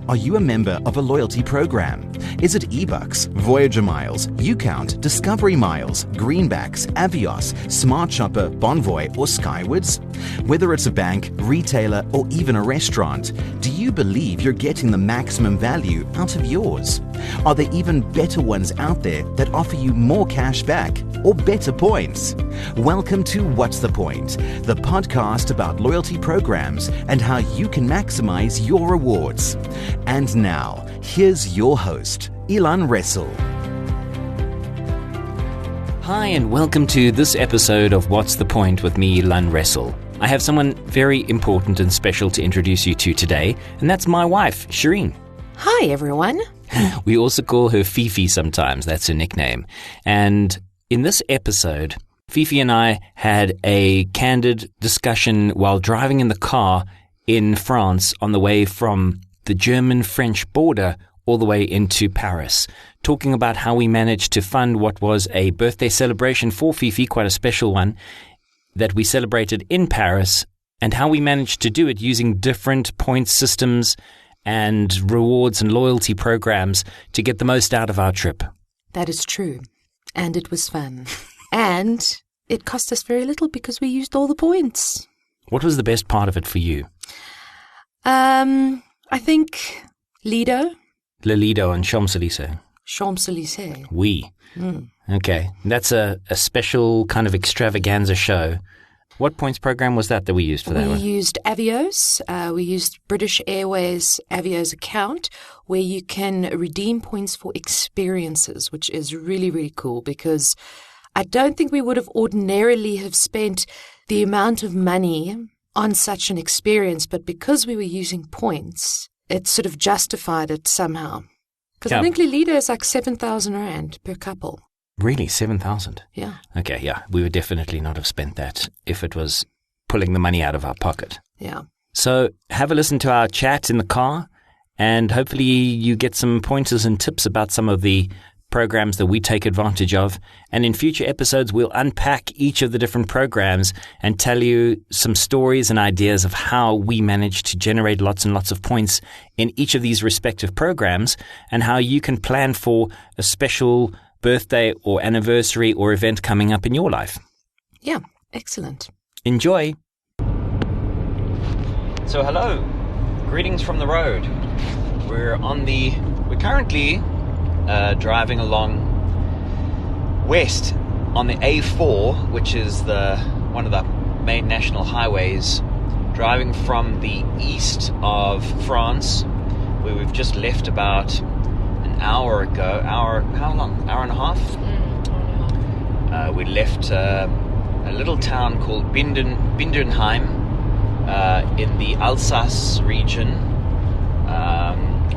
Are you a member of a loyalty program? Is it eBucks, Voyager Miles, UCount, Discovery Miles, Greenbacks, Avios, Smart Shopper, Bonvoy, or Skywards? Whether it's a bank, retailer, or even a restaurant, do you believe you're getting the maximum value out of yours? Are there even better ones out there that offer you more cash back or better points? Welcome to What's the Point, the podcast about loyalty programs and how you can maximize your rewards. And now, here's your host, Elan Wrestle. Hi, and welcome to this episode of What's the Point with me, Elan Wrestle. I have someone very important and special to introduce you to today, and that's my wife, Shireen. Hi, everyone. We also call her Fifi sometimes. That's her nickname. And in this episode, Fifi and I had a candid discussion while driving in the car in France on the way from the German-French border all the way into Paris, talking about how we managed to fund what was a birthday celebration for Fifi, quite a special one, that we celebrated in Paris, and how we managed to do it using different point systems and rewards and loyalty programs to get the most out of our trip. That is true. And it was fun. And it cost us very little because we used all the points. What was the best part of it for you? I think Lido. Le Lido and Champs-Élysées. Champs-Élysées. Oui. Okay. That's a special kind of extravaganza show. What points program was that we used for that one? We used Avios. We used British Airways Avios account, where you can redeem points for experiences, which is really, really cool because I don't think we would have ordinarily have spent the amount of money on such an experience, but because we were using points, it sort of justified it somehow. Because I think Lido is like 7,000 Rand per couple. Really? 7,000? Yeah. Okay, yeah. We would definitely not have spent that if it was pulling the money out of our pocket. Yeah. So have a listen to our chat in the car, and hopefully you get some pointers and tips about some of the programs that we take advantage of. And in future episodes, we'll unpack each of the different programs and tell you some stories and ideas of how we managed to generate lots and lots of points in each of these respective programs, and how you can plan for a special birthday or anniversary or event coming up in your life. Yeah, excellent. Enjoy. So hello, greetings from the road. We're currently driving along west on the A4, which is one of the main national highways, driving from the east of France, where we've just left about an hour ago. How long? Hour and a half? We left a little town called Bindenheim in the Alsace region.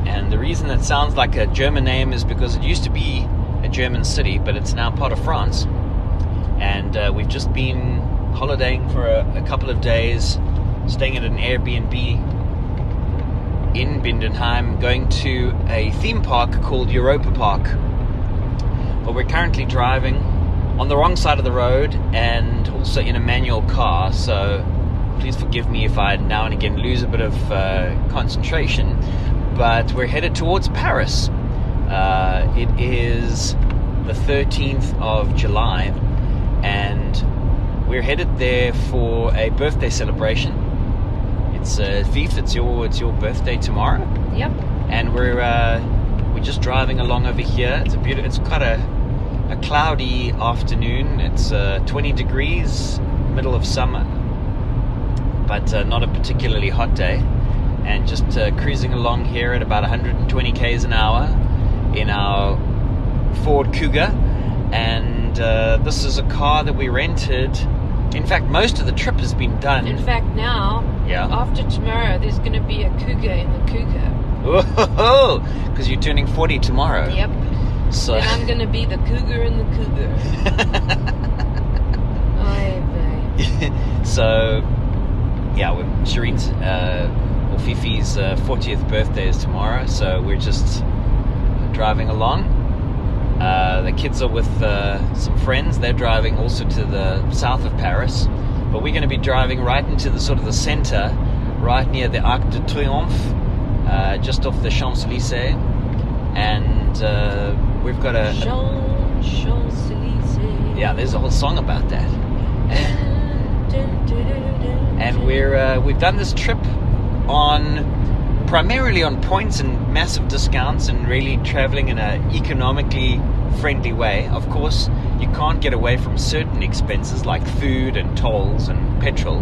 And the reason it sounds like a German name is because it used to be a German city, but it's now part of France. And we've just been holidaying for a couple of days, staying at an Airbnb in Bindenheim, going to a theme park called Europa Park. But we're currently driving on the wrong side of the road and also in a manual car, so please forgive me if I now and again lose a bit of concentration. But we're headed towards Paris. It is the 13th of July, and we're headed there for a birthday celebration. It's Fifi, it's your birthday tomorrow. Yep. And we're just driving along over here. It's quite a cloudy afternoon. It's 20 degrees, middle of summer, but not a particularly hot day. And just cruising along here at about 120 k's an hour in our Ford Cougar. And this is a car that we rented. In fact, most of the trip has been done. In fact, now, after tomorrow, there's going to be a Cougar in the Cougar. Oh, because you're turning 40 tomorrow. Yep. So and I'm going to be the Cougar in the Cougar. Oy vey. So, yeah, Shireen's Fifi's 40th birthday is tomorrow, so we're just driving along. The kids are with some friends. They're driving also to the south of Paris, but we're going to be driving right into the sort of the center, right near the Arc de Triomphe, just off the Champs-Élysées, and we've got a Champs-Élysées. yeah. There's a whole song about that, and we've done this trip primarily on points and massive discounts, and really traveling in an economically friendly way. Of course, you can't get away from certain expenses like food and tolls and petrol,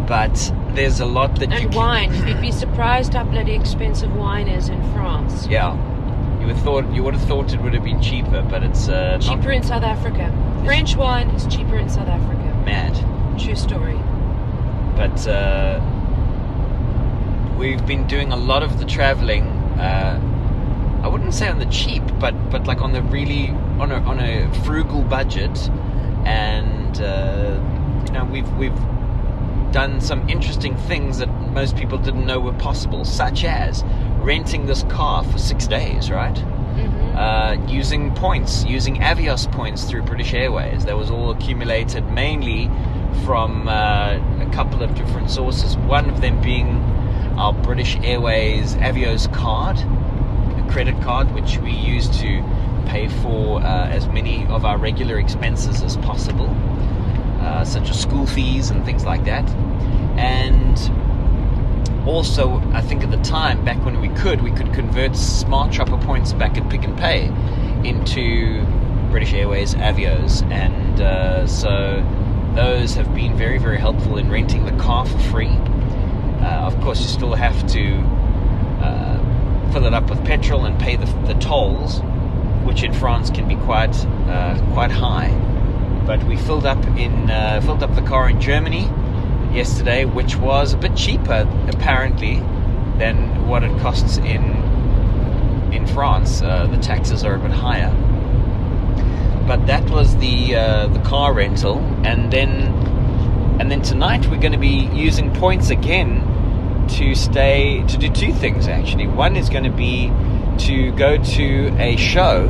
but there's a lot that and wine. You'd be surprised how bloody expensive wine is in France. Yeah, you would have thought it would have been cheaper, but it's cheaper in South Africa. French wine is cheaper in South Africa. Mad. True story. But we've been doing a lot of the traveling. I wouldn't say on the cheap, but like on a frugal budget, and we've done some interesting things that most people didn't know were possible, such as renting this car for 6 days, right? Mm-hmm. Using Avios points through British Airways. That was all accumulated mainly from a couple of different sources. One of them being our British Airways Avios card, a credit card, which we use to pay for as many of our regular expenses as possible, such as school fees and things like that. And also, I think at the time, back when we could convert Smart Shopper points back at Pick and Pay into British Airways Avios, and so those have been very, very helpful in renting the car for free. Of course, you still have to fill it up with petrol and pay the tolls, which in France can be quite high. But we filled up the car in Germany yesterday, which was a bit cheaper apparently than what it costs in France. The taxes are a bit higher. But that was the car rental, and then tonight we're going to be using points again to do two things actually. One is going to be to go to a show,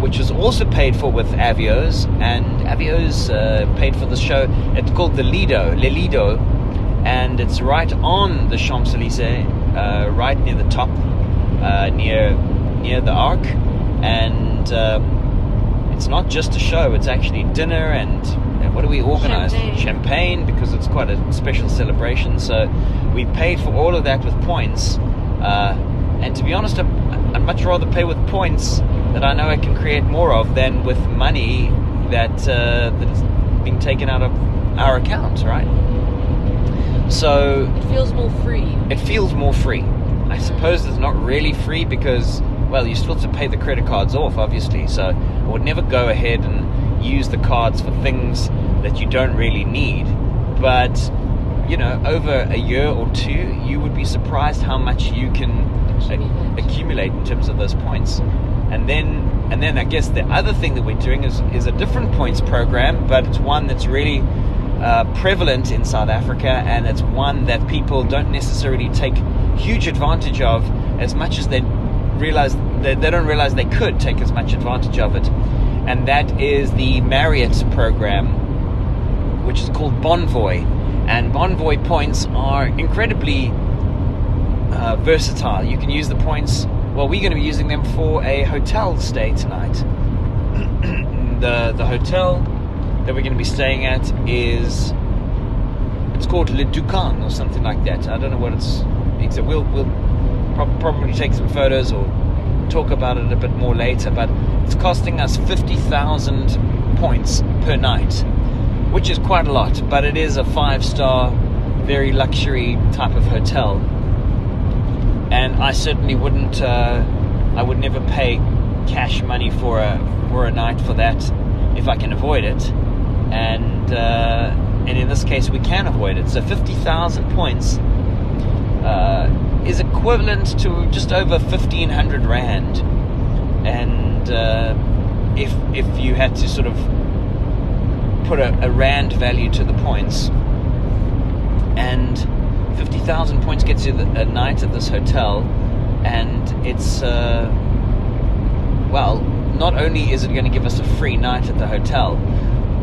which was also paid for with Avios, and Avios paid for the show. It's called Le Lido, and it's right on the Champs-Élysées, right near the top, near the Arc, and it's not just a show, it's actually dinner and what do we organize? Champagne, because it's quite a special celebration. So we paid for all of that with points, and to be honest, I'd much rather pay with points that I know I can create more of than with money that's being taken out of our account, right? So it feels more free. I suppose it's not really free because, well, you still have to pay the credit cards off, obviously. So I would never go ahead and use the cards for things that you don't really need. But, over a year or two, you would be surprised how much you can accumulate in terms of those points. And then I guess the other thing that we're doing is a different points program, but it's one that's really prevalent in South Africa, and it's one that people don't necessarily take huge advantage of as much as they don't realize they could take as much advantage of it. And that is the Marriott program, which is called Bonvoy. And Bonvoy points are incredibly versatile. You can use the points. Well, we're going to be using them for a hotel stay tonight. The hotel that we're going to be staying at it's called Le Ducan or something like that. I don't know what it's. We'll probably take some photos or talk about it a bit more later. But it's costing us 50,000 points per night, which is quite a lot. But it is a 5-star, very luxury type of hotel. And I certainly wouldn't. I would never pay cash money for a night for that if I can avoid it. And in this case, we can avoid it. So 50,000 points is equivalent to just over 1,500 rand. And if you had to sort of put a rand value to the points, and 50,000 points gets you a night at this hotel, and it's not only is it going to give us a free night at the hotel,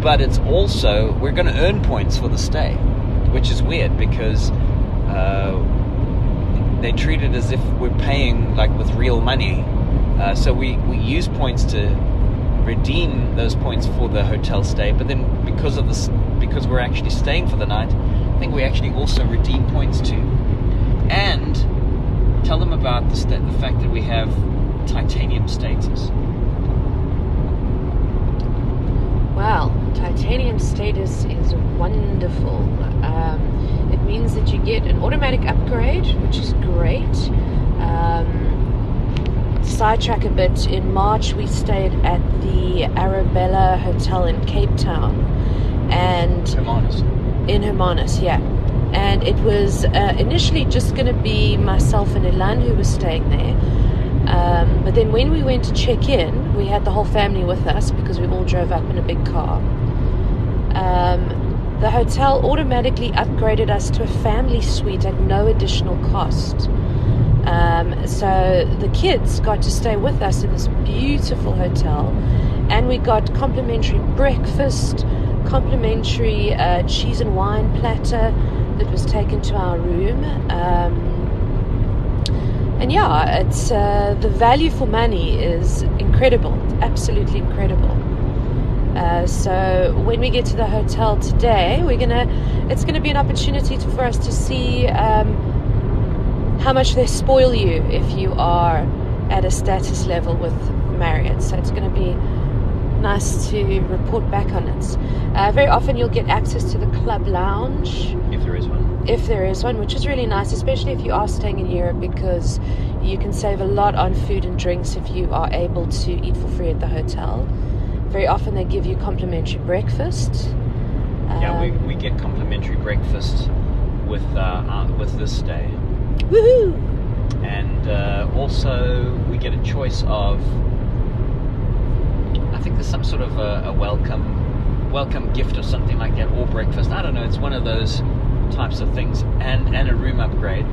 but it's also, we're going to earn points for the stay, which is weird because they treat it as if we're paying like with real money. So we use points to redeem those points for the hotel stay, but then because we're actually staying for the night, I think we actually also redeem points too. And tell them about the fact that we have titanium status. Well, titanium status is wonderful. It means that you get an automatic upgrade, which is great. Sidetrack a bit, in March we stayed at the Arabella Hotel in Cape Town, and in Hermanus, yeah. And it was initially just going to be myself and Elan who was staying there, but then when we went to check in, we had the whole family with us because we all drove up in a big car. The hotel automatically upgraded us to a family suite at no additional cost. So the kids got to stay with us in this beautiful hotel, and we got complimentary breakfast, complimentary cheese and wine platter that was taken to our room. And yeah, it's the value for money is incredible, absolutely incredible. So when we get to the hotel today, it's gonna be an opportunity for us to see how much they spoil you if you are at a status level with Marriott. So it's going to be nice to report back on it. Very often you'll get access to the club lounge. If there is one. Which is really nice, especially if you are staying in Europe, because you can save a lot on food and drinks if you are able to eat for free at the hotel. Very often they give you complimentary breakfast. We get complimentary breakfast with this stay. Woohoo! And also we get a choice of, I think there's some sort of a welcome gift or something like that, or breakfast. I don't know. It's one of those types of things, and a room upgrade.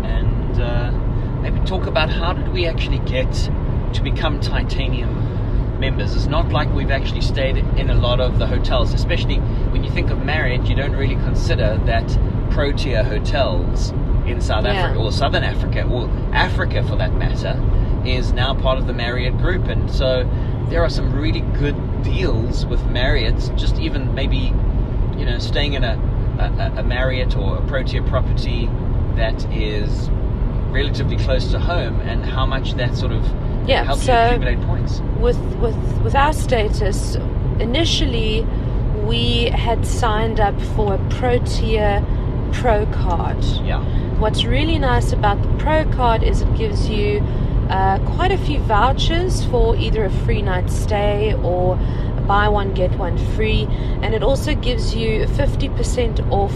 And maybe talk about how did we actually get to become titanium members. It's not like we've actually stayed in a lot of the hotels, especially when you think of Marriott. You don't really consider that pro-tier hotels in South Africa, or Southern Africa, or Africa for that matter, is now part of the Marriott group. And so there are some really good deals with Marriott, just even maybe, staying in a Marriott or a pro-tier property that is relatively close to home, and how much that sort of helps you accumulate points. With our status, initially we had signed up for a pro-tier Pro card. Yeah. What's really nice about the Pro card is it gives you quite a few vouchers for either a free night stay or buy one get one free, and it also gives you 50% off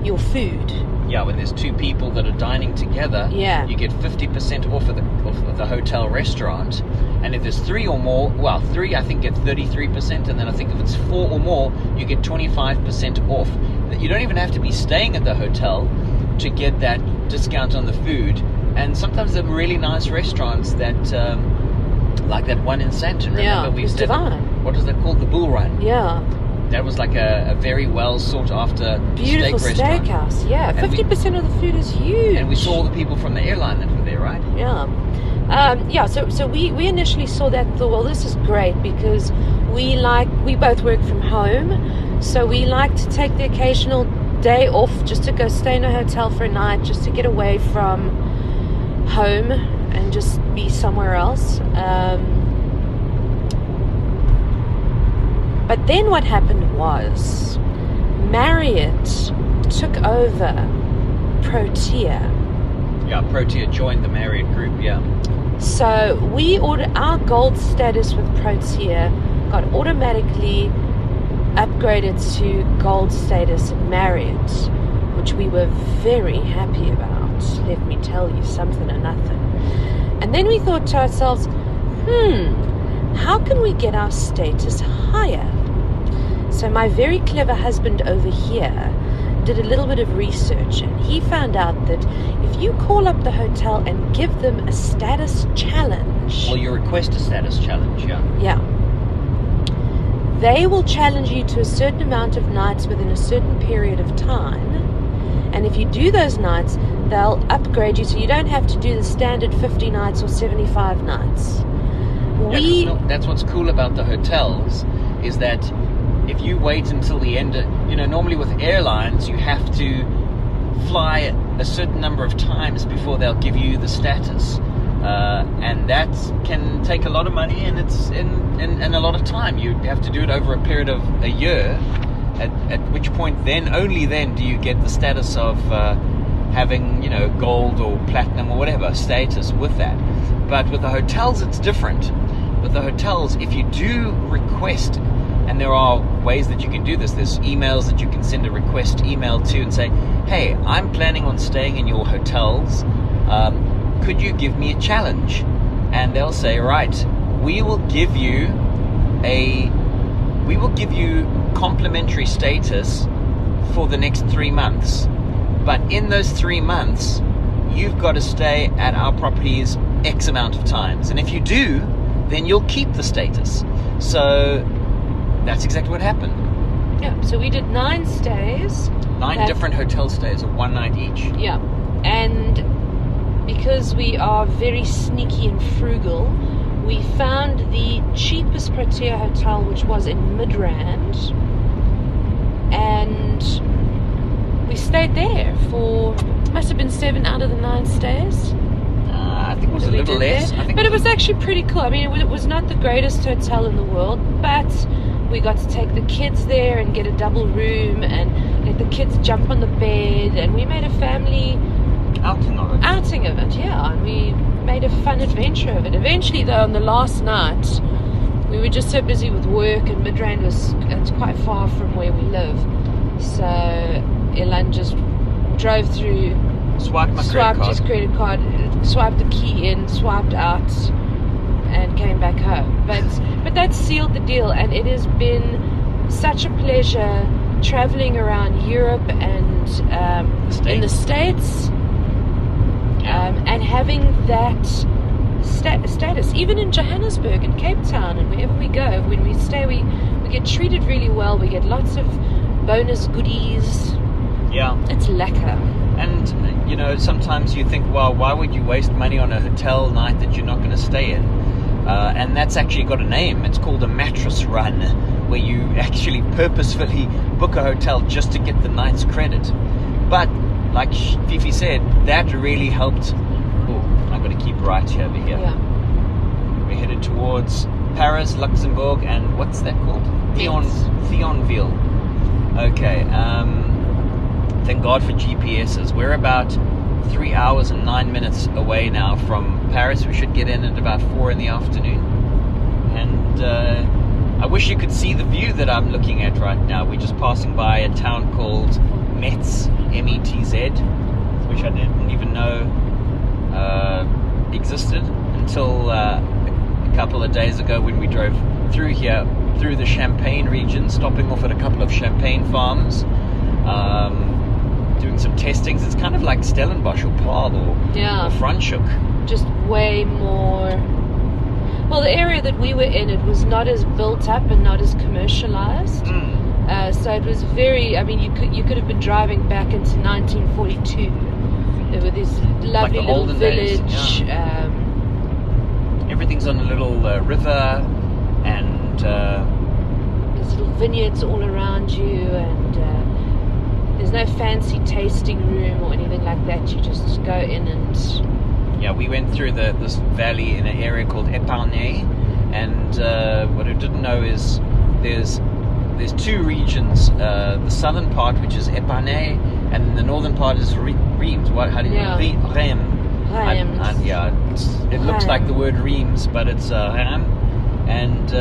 your food. Yeah, when there's two people that are dining together, you get 50% off of the hotel restaurant. And if there's three or more, three I think get 33%, and then I think if it's four or more, you get 25% off. You don't even have to be staying at the hotel to get that discount on the food. And sometimes they're really nice restaurants that, like that one in Sandton. Remember we stayed. What is that called? The Bull Run. Yeah. That was like a very well sought after beautiful steak restaurant. Steakhouse. Yeah, 50% of the food is huge. And we saw all the people from the airline that were there, right? Yeah. So we initially saw that and thought, well, this is great because we both work from home, so we like to take the occasional day off just to go stay in a hotel for a night, just to get away from home and just be somewhere else. But then what happened was Marriott took over Protea. Yeah, Protea joined the Marriott group, yeah. So our gold status with Protea got automatically upgraded to gold status in Marriott, which we were very happy about. Let me tell you, something or nothing. And then we thought to ourselves, how can we get our status higher? So my very clever husband over here did a little bit of research, and he found out that if you call up the hotel and give them a status challenge... Well, you request a status challenge, yeah. Yeah. They will challenge you to a certain amount of nights within a certain period of time, and if you do those nights, they'll upgrade you so you don't have to do the standard 50 nights or 75 nights. That's what's cool about the hotels, is that if you wait until the end, normally with airlines you have to fly a certain number of times before they'll give you the status, and that can take a lot of money, and it's in a lot of time. You have to do it over a period of a year, at which point only then do you get the status of having gold or platinum or whatever status with that. But with the hotels it's different. With the hotels, if you do request, and there are ways that you can do this, there's emails that you can send a request email to and say, hey, I'm planning on staying in your hotels, could you give me a challenge? And they'll say, right, we will give you complimentary status for the next 3 months, but in those 3 months you've got to stay at our properties X amount of times, and if you do, then you'll keep the status. So that's exactly what happened. Yeah, so we did 9 stays. 9 different hotel stays of 1 night each. Yeah, and because we are very sneaky and frugal, we found the cheapest Protea hotel, which was in Midrand, and we stayed there for, must have been 7 out of the 9 stays. I think it was a little less. But it was actually pretty cool. I mean, it was not the greatest hotel in the world, but we got to take the kids there and get a double room and let the kids jump on the bed, and we made a family outing of it, yeah. And we made a fun adventure of it. Eventually, though, on the last night, we were just so busy with work, and Midrand it's quite far from where we live. So Elan just drove through, swiped his credit card, swiped the key in, swiped out, and came back home. But that sealed the deal, and it has been such a pleasure traveling around Europe and in the States, and having that status, even in Johannesburg and Cape Town and wherever we go. When we stay, we get treated really well. We get lots of bonus goodies. Yeah, it's lekker. And sometimes you think, well, why would you waste money on a hotel night that you're not going to stay in? And that's actually got a name. It's called a mattress run, where you actually purposefully book a hotel just to get the night's credit. But like Fifi said, that really helped. Oh, I'm going to keep right over here. Yeah. We're headed towards Paris, Luxembourg, and what's that called? Thionville. Okay. Thank God for GPSs. We're about 3 hours and 9 minutes away now from Paris. We should get in at about 4 in the afternoon. And I wish you could see the view that I'm looking at right now. We're just passing by a town called Metz, M-E-T-Z, which I didn't even know existed until a couple of days ago when we drove through here, through the Champagne region, stopping off at a couple of champagne farms, doing some testings. It's kind of like Stellenbosch or Paarl or Franschhoek. Just way more. Well, the area that we were in, it was not as built up and not as commercialized. So it was very. I mean, you could have been driving back into 1942. There were these lovely like little village. Days, yeah. Everything's on a little river, and there's little vineyards all around you, and there's no fancy tasting room or anything like that. You just go in and. Yeah, we went through this valley in an area called Epernay, and what I didn't know is there's 2 regions. The southern part, which is Epernay, and the northern part is Reims. How do you know? Reims. It looks like the word Reims, but it's Reims. And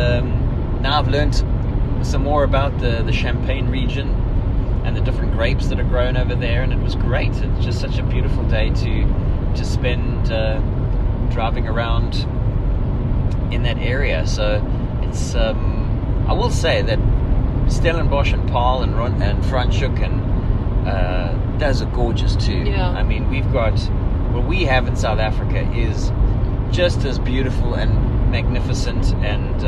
now I've learned some more about the Champagne region and the different grapes that are grown over there, and it was great. It's just such a beautiful day to spend driving around in that area. So it's I will say that Stellenbosch and Paarl and Franschhoek and those are gorgeous too. Yeah. I mean, we've got what we have in South Africa is just as beautiful and magnificent and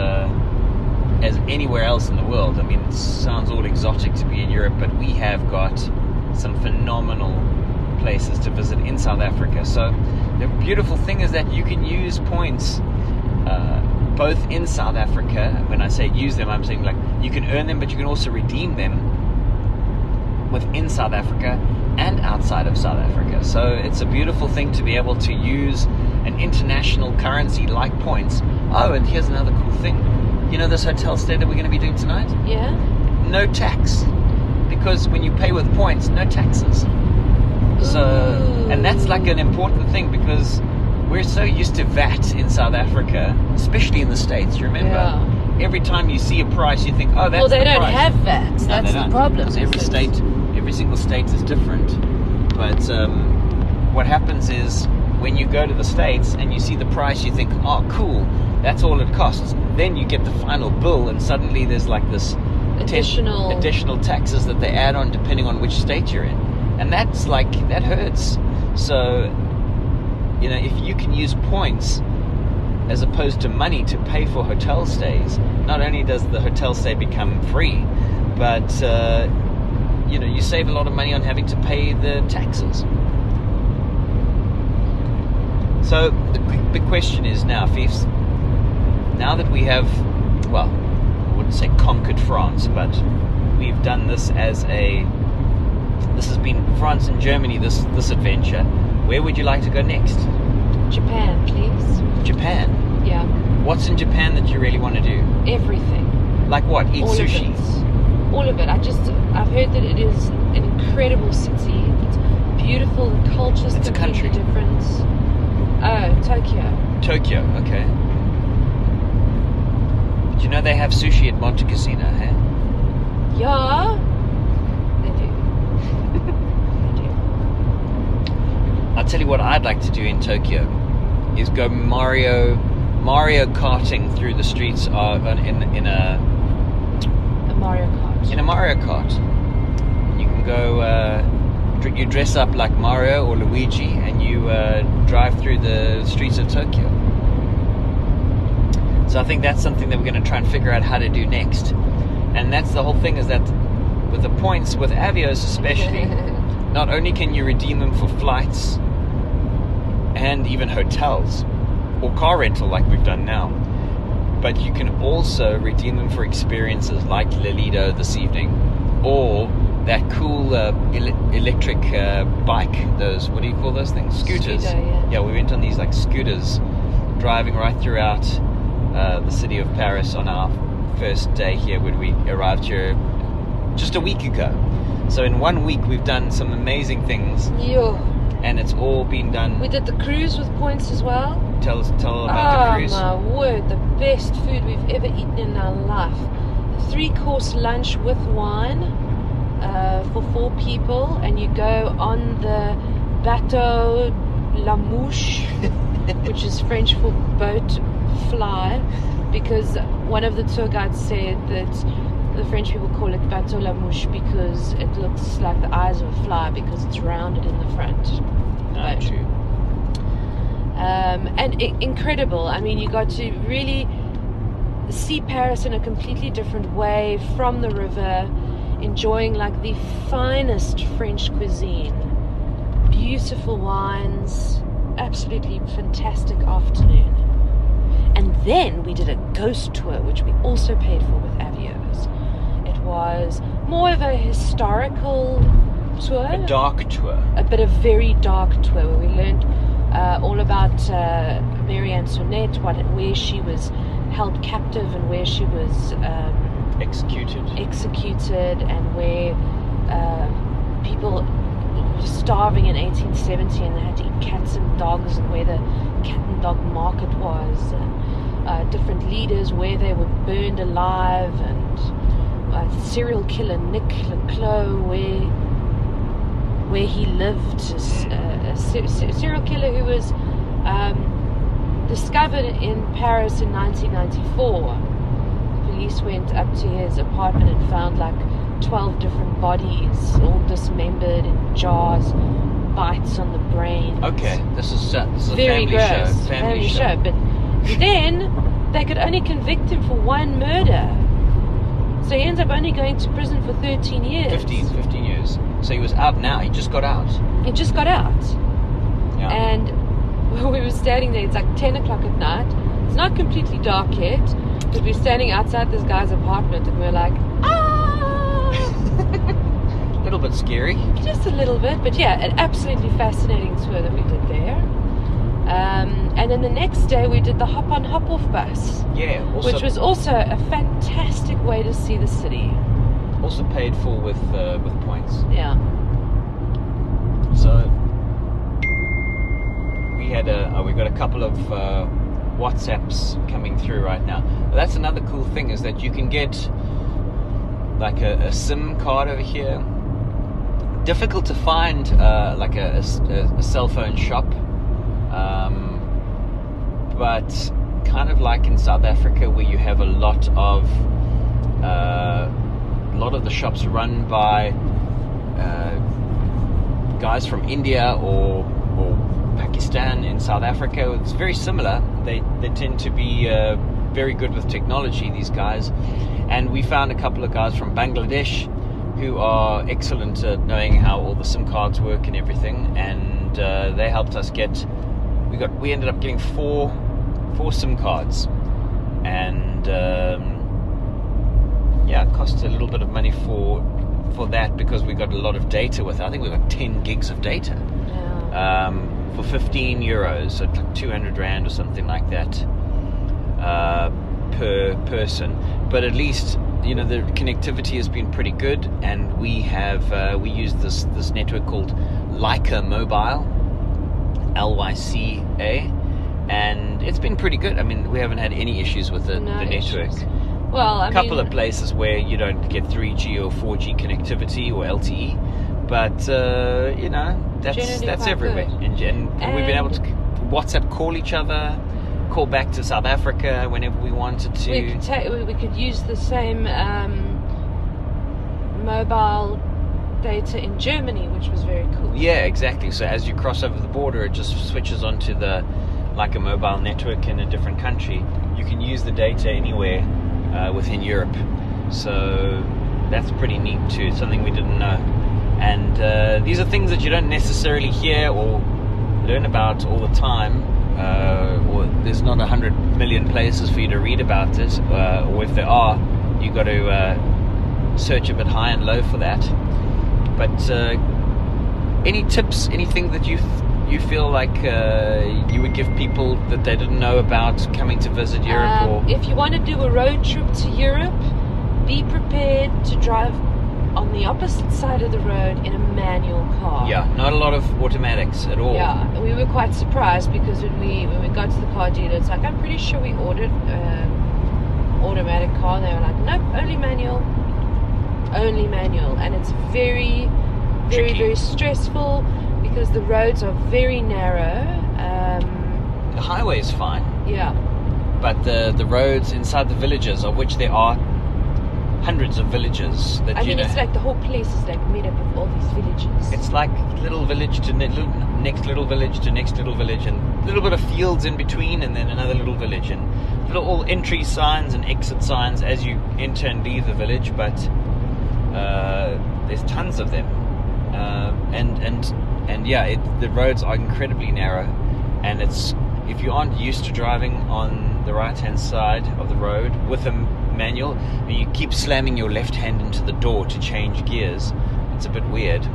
as anywhere else in the world. I mean, it sounds all exotic to be in Europe, but we have got some phenomenal places to visit in South Africa. So the beautiful thing is that you can use points both in South Africa. When I say use them, I'm saying like you can earn them, but you can also redeem them within South Africa and outside of South Africa. So it's a beautiful thing to be able to use an international currency like points. Oh, and here's another cool thing. You know this hotel stay that we're going to be doing tonight? Yeah. No tax. Because when you pay with points, no taxes. So, and that's like an important thing because we're so used to VAT in South Africa, especially in the States. You remember? Yeah. Every time you see a price, you think, oh, that's Well, they the don't price. have that. No, That's they the don't, problem. because every single state is different. But what happens is when you go to the States and you see the price, you think, oh, cool, that's all it costs. Then you get the final bill, and suddenly there's like this additional taxes that they add on depending on which state you're in, and that's like that hurts. So, you know, if you can use points as opposed to money to pay for hotel stays, not only does the hotel stay become free, but you know, you save a lot of money on having to pay the taxes. So the big question is now, Fifs, now that we have, well, I wouldn't say conquered France, but we've done this has been France and Germany, this adventure. Where would you like to go next? Japan, please. Japan? Yeah. What's in Japan that you really want to do? Everything. Like what? Eat All sushi? Of it. All of it. I've heard that it is an incredible city. It's beautiful. The culture's It's a completely country. different. Oh, Tokyo. Tokyo, okay. But you know they have sushi at Monte Cassino, hey? Yeah. They do. They do. I'll tell you what I'd like to do in Tokyo is go Mario karting through the streets in a Mario Kart. In a Mario Kart. You can go, you dress up like Mario or Luigi and you drive through the streets of Tokyo. So I think that's something that we're going to try and figure out how to do next. And that's the whole thing, is that with the points, with Avios especially, not only can you redeem them for flights and even hotels or car rental like we've done now, but you can also redeem them for experiences like Lilido this evening, or that cool electric bike, those, what do you call those things? Scooters. Scooter, yeah. We went on these like scooters driving right throughout the city of Paris on our first day here when we arrived here just a week ago. So in 1 week we've done some amazing things, Yo. and it's all been done. We did the cruise with points as well. Tell about the cruise. Oh my word, the best food we've ever eaten in our life. The 3-course lunch with wine for 4 people, and you go on the Bateau La Mouche, which is French for boat fly, because one of the tour guides said that the French people call it Bateau La Mouche because it looks like the eyes of a fly because it's rounded in the front. No, true. And incredible. I mean, you got to really see Paris in a completely different way from the river, enjoying like the finest French cuisine, beautiful wines, absolutely fantastic afternoon. And then we did a ghost tour, which we also paid for with Avios. It was more of a historical tour. A dark tour. A very dark tour where we learned all about Marie Antoinette, where she was held captive and where she was executed, and where people were starving in 1870 and they had to eat cats and dogs, and where the cat and dog market was, and different leaders where they were burned alive, and serial killer Nick Leclos where he lived, a serial killer who was discovered in Paris in 1994. Police went up to his apartment and found like 12 different bodies, all dismembered in jars, bites on the brain. Okay, this is a Very family gross, show. Family show. But then they could only convict him for one murder. So he ends up only going to prison for 13 years. 15 years. So he was out now. He just got out. He just got out. Yeah. And we were standing there. It's like 10 o'clock at night. It's not completely dark yet, but we're standing outside this guy's apartment, and we're like, ah! A little bit scary. Just a little bit, but yeah, an absolutely fascinating tour that we did there. And then the next day we did the hop-on, hop-off bus. Yeah. Also, which was also a fantastic way to see the city. Also paid for with points. Yeah. So we got a couple of WhatsApps coming through right now. But that's another cool thing, is that you can get like a SIM card over here. Difficult to find like a cell phone shop, but kind of like in South Africa, where you have a lot of the shops run by guys from India or Pakistan. In South Africa, it's very similar. They tend to be very good with technology, these guys. And we found a couple of guys from Bangladesh who are excellent at knowing how all the SIM cards work and everything. And they helped us get. We ended up getting four SIM cards, and it cost a little bit of money for that, because we got a lot of data with it. I think we got 10 gigs of data. Yeah. For 15 euros, so it's like 200 rand or something like that per person. But at least, you know, the connectivity has been pretty good, and we use this network called Lyca Mobile, LYCA, and it's been pretty good. I mean, we haven't had any issues with the network. Well, a couple of places where you don't get 3G or 4G connectivity or LTE, but you know, that's everywhere. And we've been able to WhatsApp call each other, call back to South Africa whenever we wanted to. We could use the same mobile data in Germany, which was very cool. Yeah, exactly. So as you cross over the border, it just switches onto a mobile network in a different country. You can use the data anywhere within Europe. So that's pretty neat too. Something we didn't know. And these are things that you don't necessarily hear or learn about all the time. Or there's not 100 million places for you to read about it. Or if there are, you've got to search a bit high and low for that. But any tips, anything that you feel like you would give people that they didn't know about coming to visit Europe? Or if you want to do a road trip to Europe, be prepared to drive on the opposite side of the road in a manual car. Yeah, not a lot of automatics at all. Yeah, we were quite surprised, because when we got to the car dealer, it's like, I'm pretty sure we ordered automatic car, and they were like, nope, only manual, and it's very, very, tricky. very stressful, because the roads are very narrow. The highway is fine. Yeah. But the roads inside the villages, of which there are hundreds of villages, that it's like the whole place is like made up of all these villages. It's like little village to next little village to next little village, and a little bit of fields in between, and then another little village, and little entry signs and exit signs as you enter and leave the village. But there's tons of them, the roads are incredibly narrow, and if you aren't used to driving on the right hand side of the road with a manual, and you keep slamming your left hand into the door to change gears, it's a bit weird.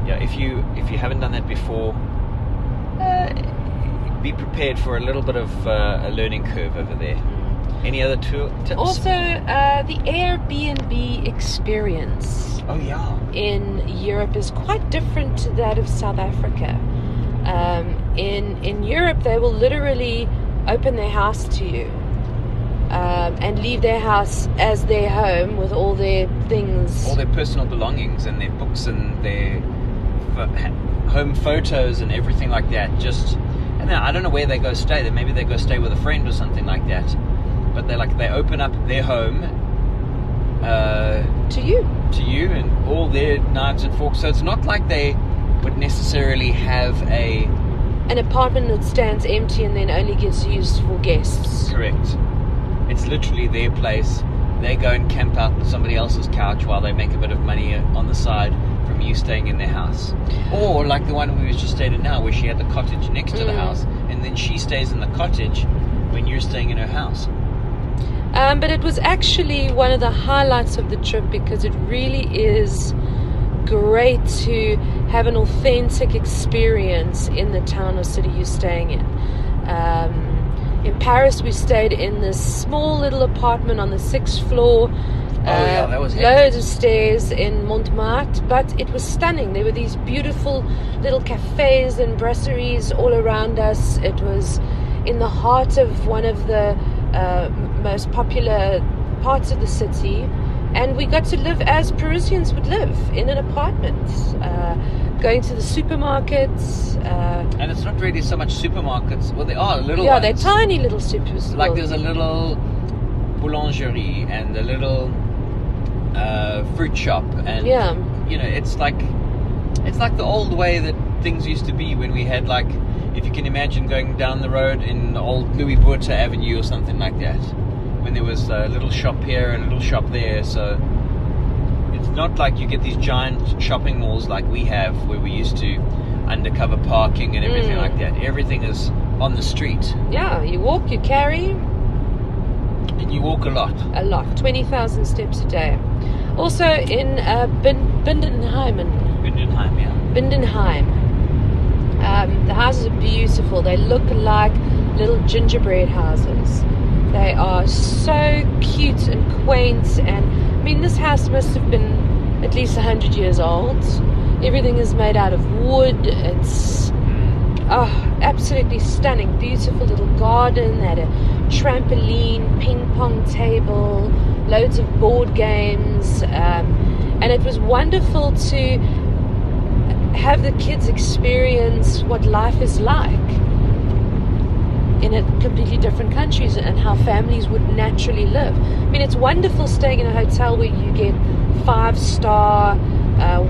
If you haven't done that before, be prepared for a little bit of a learning curve over there. Any other tips? Also, the Airbnb experience in Europe is quite different to that of South Africa. In Europe, they will literally open their house to you and leave their house as their home with all their things, all their personal belongings and their books and their home photos and everything like that. And then I don't know where they go stay. Maybe they go stay with a friend or something like that. But they open up their home to you, and all their knives and forks. So it's not like they would necessarily have an apartment that stands empty and then only gets used for guests. Correct. It's literally their place. they go and camp out on somebody else's couch while they make a bit of money on the side from you staying in their house. Or like the one we just stayed in now, where she had the cottage next to the house, and then she stays in the cottage when you're staying in her house. But it was actually one of the highlights of the trip, because it really is great to have an authentic experience in the town or city you're staying in. In Paris, we stayed in this small little apartment on the 6th floor. That was hectic. Loads of stairs in Montmartre, but it was stunning. There were these beautiful little cafes and brasseries all around us. It was in the heart of one of the most popular parts of the city, and we got to live as Parisians would live, in an apartment, going to the supermarkets. And it's not really so much supermarkets. Well, they are little Yeah, ones. they're tiny little supers. Like there's a little boulangerie and a little fruit shop, and you know, it's like the old way that things used to be when we had, like, if you can imagine going down the road in old Louis Vuitton Avenue or something like that, when there was a little shop here and a little shop there. So it's not like you get these giant shopping malls like we have, where we used to undercover parking and everything like that. Everything is on the street. Yeah, you walk, you carry. And you walk a lot. 20,000 steps a day. Also in Bindenheim. The houses are beautiful. They look like little gingerbread houses. They are so cute and quaint. And I mean, this house must have been at least 100 years old. Everything is made out of wood. It's absolutely stunning. Beautiful little garden. They had a trampoline, ping pong table, loads of board games, and it was wonderful to have the kids experience what life is like in a completely different countries and how families would naturally live. I mean, it's wonderful staying in a hotel where you get 5-star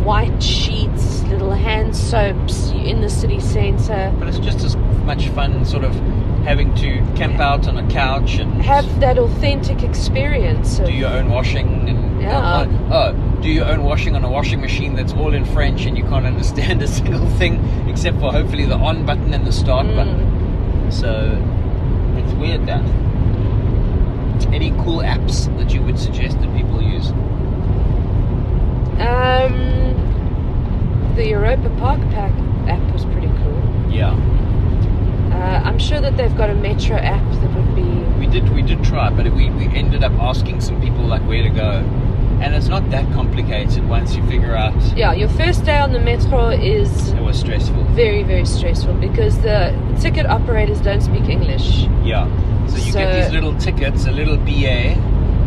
white sheets, little hand soaps in the city centre. But it's just as much fun sort of having to camp out on a couch and have that authentic experience. Do your own washing and do your own washing on a washing machine that's all in French and you can't understand a single thing except for hopefully the on button and the start button. So it's weird that. Any cool apps that you would suggest that people use? The Europa Park Pack app was pretty cool. Yeah. I'm sure that they've got a metro app that would be... We did try, but we ended up asking some people like where to go. And it's not that complicated once you figure out... Yeah, your first day on the metro is... It was stressful. Very, very stressful, because the ticket operators don't speak English. Yeah. So you get these little tickets, a little BA,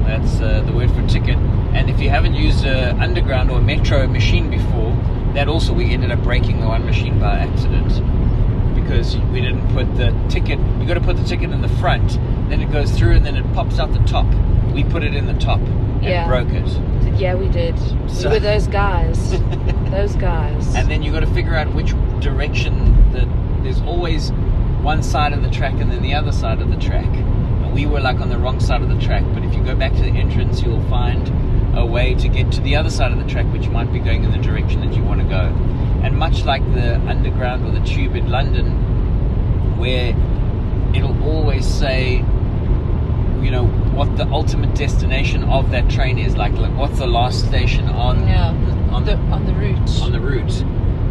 that's the word for ticket. And if you haven't used an underground or a metro machine before, that also we ended up breaking the one machine by accident. Because we didn't put the ticket... You got to put the ticket in the front, then it goes through and then it pops out the top. We put it in the top and broke it. Yeah, we did. We were those guys. Those guys. And then you got to figure out which direction. There's always one side of the track and then the other side of the track. And we were like on the wrong side of the track. But if you go back to the entrance, you'll find a way to get to the other side of the track, which might be going in the direction that you want to go. And much like the underground or the tube in London, where it'll always say, you know, what the ultimate destination of that train is, like what's the last station on the route.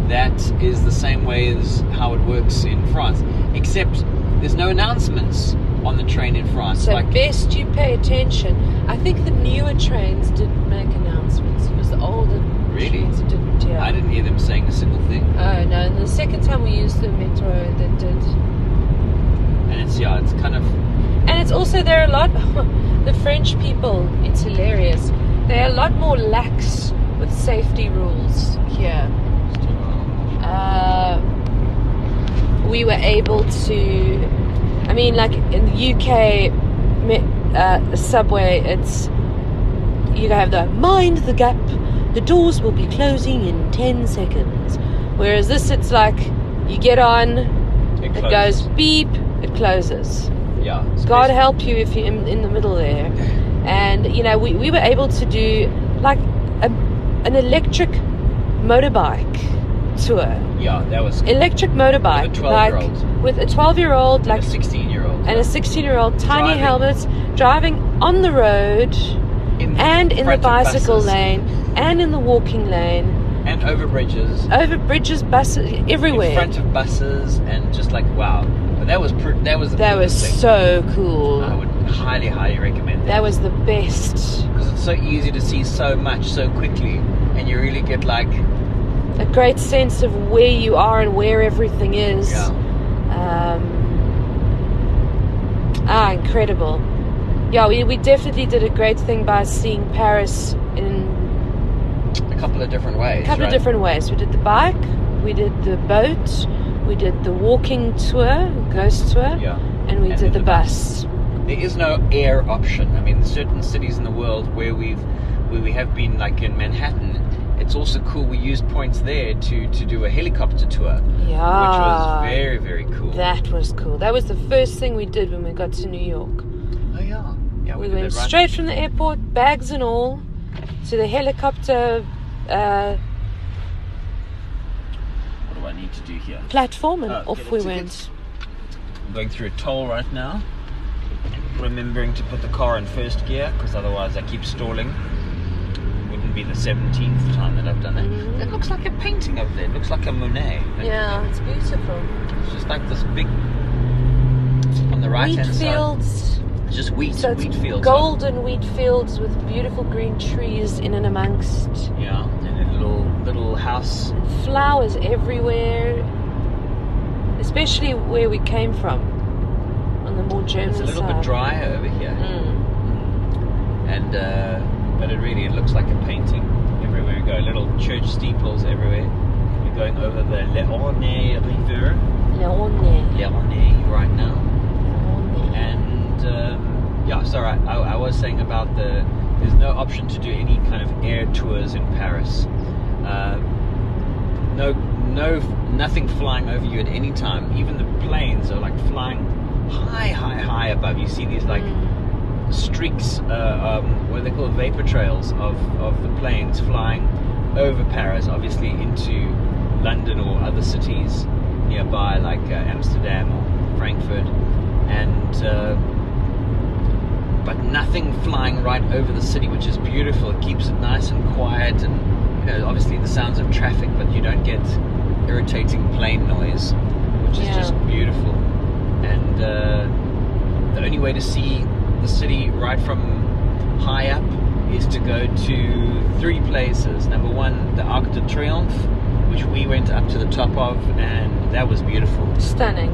That is the same way as how it works in France, except there's no announcements on the train in France. So best you pay attention. I think the newer trains didn't make announcements. It was the older trains that didn't. Yeah. I didn't hear them saying a single thing. Oh no! And the second time we used the metro, they did. And it's kind of. And it's also, there are a lot, the French people, it's hilarious. They're a lot more lax with safety rules here. We were able to, I mean, like in the UK subway, it's, you have the mind the gap, the doors will be closing in 10 seconds. Whereas this, it's like, you get on, it goes beep, it closes. Yeah. God help you if you're in the middle there. And we were able to do like an electric motorbike tour. Yeah, that was Electric motorbike, with a 12-year-old, like a 16-year-old, and a 16-year-old, tiny Driving. helmets, driving on the road, and in the front of bicycle buses. lane, and in the walking lane, and over bridges, buses, everywhere. in front of buses, and just like wow. But that was the That was coolest thing. so cool. I would highly, highly recommend That was the best. because it's so easy to see so much so quickly, and you really get like A great sense of where you are and where everything is. Incredible. Yeah, we definitely did a great thing by seeing Paris in a couple of different ways. a couple of different ways. We did the bike, we did the boat, we did the walking tour, ghost tour, Yeah. and we did the bus. There is no air option. I mean, certain cities in the world where we have been, like in Manhattan, it's also cool. We used points there to do a helicopter tour, Yeah. which was very, very cool. That was cool. That was the first thing we did when we got to New York. Oh yeah, yeah. We did went that right. straight from the airport, bags and all, to the helicopter What do I need to do here? platform, and off get a we ticket. went. I'm going through a toll right now. Remembering to put the car in first gear because otherwise I keep stalling. Wouldn't be the 17th time that I've done that. It looks like a painting over there. It looks like a Monet. Yeah, it's beautiful. It's just like this big on the right Wheat hand side. fields. It's just wheat fields. Golden wheat fields with beautiful green trees in and amongst. Yeah, and a little house. Flowers everywhere. Especially where we came from. On the more German It's a little side. bit drier over here. Mm. And but it looks like a painting everywhere we go. Little church steeples everywhere. We're going over the Leone River. Leone right now. And I was saying about there's no option to do any kind of air tours in Paris. Nothing flying over you at any time. Even the planes are like flying high above. You see these like streaks, what they call vapor trails of the planes flying over Paris, obviously into London or other cities nearby, like Amsterdam or Frankfurt, and but nothing flying right over the city, which is beautiful. It keeps it nice and quiet, and obviously the sounds of traffic, but you don't get irritating plane noise, which is just beautiful. And the only way to see the city right from high up is to go to 3 places. Number 1, the Arc de Triomphe, which we went up to the top of, and that was beautiful. Stunning.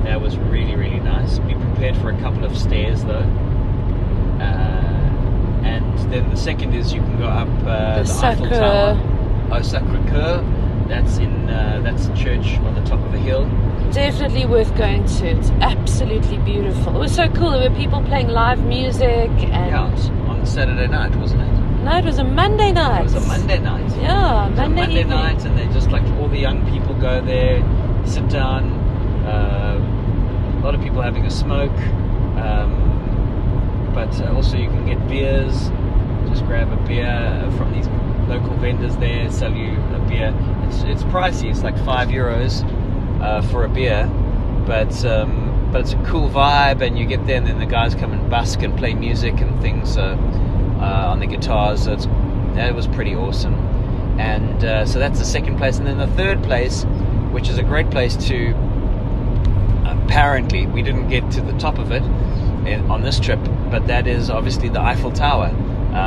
That was really, really nice. Be prepared for a couple of stairs though. And then the second is you can go up the Eiffel Tower. Oh, Sacré-Cœur. That's a church on the top of a hill. Definitely worth going to. It's absolutely beautiful. It was so cool. There were people playing live music and on Saturday night, wasn't it? No, it was a Monday night. It was a Monday night. Yeah, Monday Monday evening. night, and they just like all the young people go there, sit down. A lot of people having a smoke, but also you can get beers. Just grab a beer from these local vendors there, sell you a beer. It's pricey. It's like €5 for a beer, but it's a cool vibe. And you get there, and then the guys come and busk and play music and things on the guitars. So that was pretty awesome. And so that's the second place, and then the third place, which is a great place to. Apparently, we didn't get to the top of it on this trip, but that is obviously the Eiffel Tower.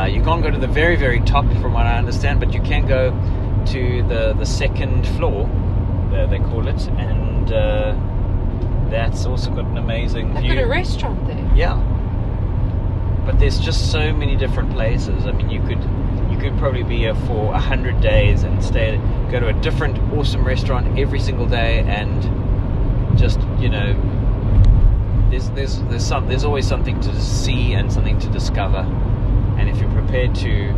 You can't go to the very, very top, from what I understand, but you can go to the second floor, they call it, and that's also got an amazing view. They've got a restaurant there. Yeah, but there's just so many different places. I mean, you could probably be here for 100 days and go to a different awesome restaurant every single day, and just there's always something to see and something to discover. And if you're prepared to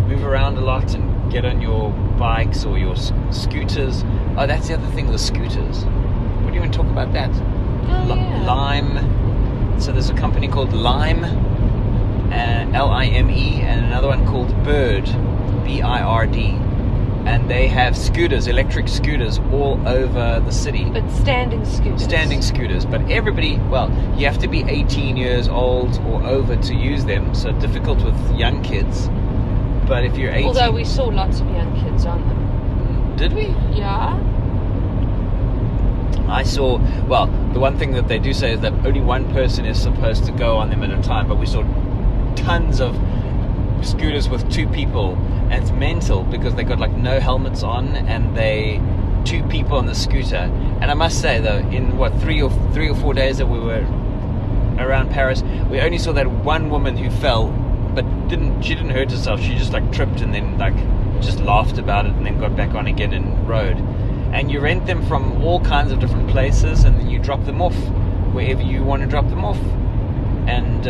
move around a lot and get on your bikes or your scooters. Oh, that's the other thing, the scooters. What do you want to talk about that? Oh, yeah. Lime. So there's a company called Lime, Lime, and another one called Bird, BIRD. And they have scooters, electric scooters, all over the city. But standing scooters. Standing scooters. But everybody, well, you have to be 18 years old or over to use them, so difficult with young kids. But if you're 18... Although we saw lots of young kids on them. Did we? Yeah. I saw, well, the one thing that they do say is that only one person is supposed to go on them at a time, but we saw tons of scooters with two people, and it's mental because they got like no helmets on, and they two people on the scooter. And I must say though, in what three or 4 days that we were around Paris, we only saw that one woman who fell, but she didn't hurt herself. She just like tripped and then like just laughed about it and then got back on again and rode. And you rent them from all kinds of different places, and then you drop them off wherever you want to drop them off. And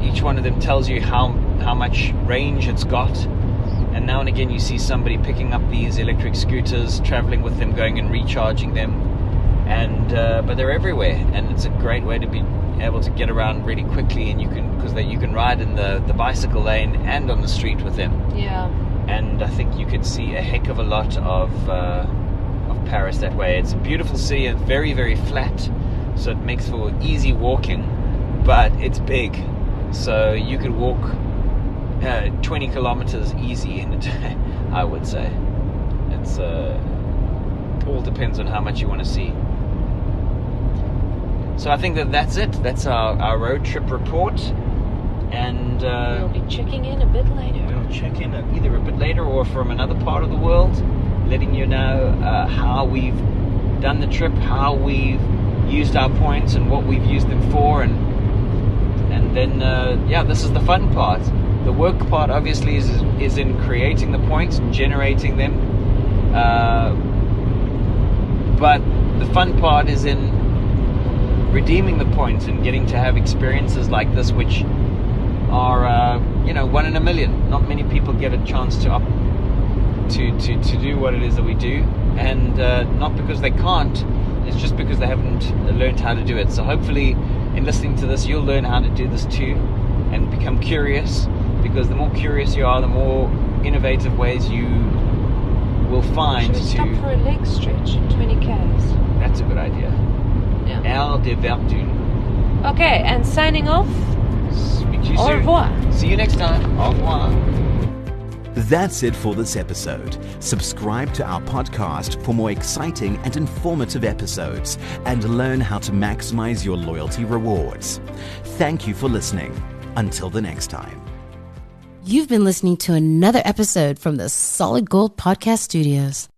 each one of them tells you how much range it's got. And now and again you see somebody picking up these electric scooters, traveling with them, going and recharging them. And but they're everywhere, and it's a great way to be able to get around really quickly. And you can ride in the bicycle lane and on the street with them. Yeah. And I think you could see a heck of a lot of Paris that way. It's a beautiful city. It's very, very flat, so it makes for easy walking. But it's big, so you could walk 20 kilometers easy in a day, I would say. It's all depends on how much you want to see. So I think that's it. That's our road trip report. And we'll be checking in a bit later. We'll check in either a bit later or from another part of the world, letting you know how we've done the trip, how we've used our points and what we've used them for, and then this is the fun part. The work part obviously is in creating the points and generating them, but the fun part is in redeeming the points and getting to have experiences like this, which are 1 in a million. Not many people get a chance to do what it is that we do, and not because they can't, it's just because they haven't learned how to do it. So hopefully in listening to this you'll learn how to do this too and become curious, because the more curious you are, the more innovative ways you will find. Should we stop for a leg stretch in 20 k's? That's a good idea. Yeah. Air de Verdun. Okay, and signing off. Speak to you Au soon. revoir. See you next time. Au revoir. That's it for this episode. Subscribe to our podcast for more exciting and informative episodes, and learn how to maximize your loyalty rewards. Thank you for listening. Until the next time. You've been listening to another episode from the Solid Gold Podcast Studios.